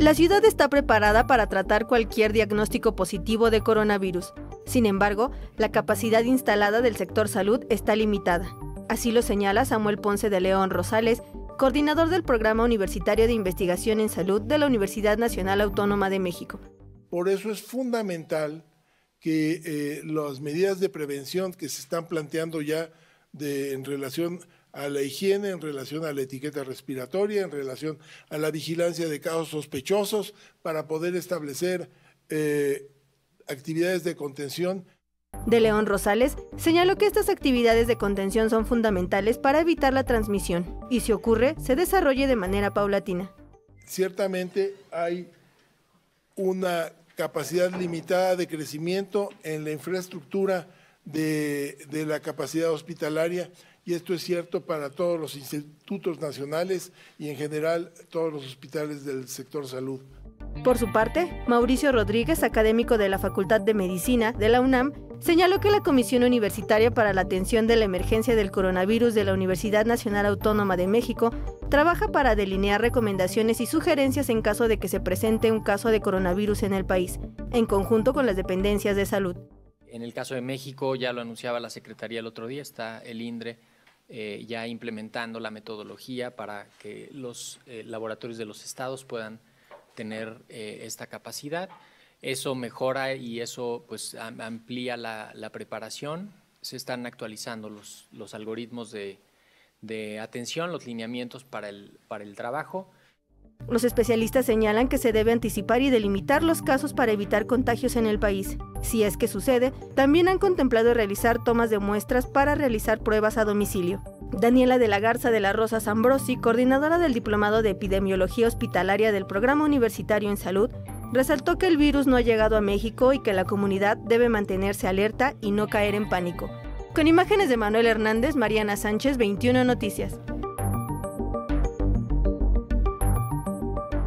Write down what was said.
La ciudad está preparada para tratar cualquier diagnóstico positivo de coronavirus. Sin embargo, la capacidad instalada del sector salud está limitada. Así lo señala Samuel Ponce de León Rosales, coordinador del Programa Universitario de Investigación en Salud de la Universidad Nacional Autónoma de México. Por eso es fundamental que las medidas de prevención que se están planteando ya en relación a la higiene, en relación a la etiqueta respiratoria, en relación a la vigilancia de casos sospechosos, para poder establecer actividades de contención. De León Rosales señaló que estas actividades de contención son fundamentales para evitar la transmisión y, si ocurre, se desarrolle de manera paulatina. Ciertamente hay una capacidad limitada de crecimiento en la infraestructura de la capacidad hospitalaria, y esto es cierto para todos los institutos nacionales y en general todos los hospitales del sector salud. Por su parte, Mauricio Rodríguez, académico de la Facultad de Medicina de la UNAM, señaló que la Comisión Universitaria para la Atención de la Emergencia del Coronavirus de la Universidad Nacional Autónoma de México trabaja para delinear recomendaciones y sugerencias en caso de que se presente un caso de coronavirus en el país, en conjunto con las dependencias de salud. En el caso de México, ya lo anunciaba la Secretaría el otro día, está el INDRE ya implementando la metodología para que los laboratorios de los estados puedan tener esta capacidad. Eso mejora y eso pues amplía la preparación. Se están actualizando los algoritmos de atención, los lineamientos para el trabajo. Los especialistas señalan que se debe anticipar y delimitar los casos para evitar contagios en el país. Si es que sucede, también han contemplado realizar tomas de muestras para realizar pruebas a domicilio. Daniela de la Garza de la Rosa Ambrosi, coordinadora del Diplomado de Epidemiología Hospitalaria del Programa Universitario en Salud, resaltó que el virus no ha llegado a México y que la comunidad debe mantenerse alerta y no caer en pánico. Con imágenes de Manuel Hernández, Mariana Sánchez, 21 Noticias.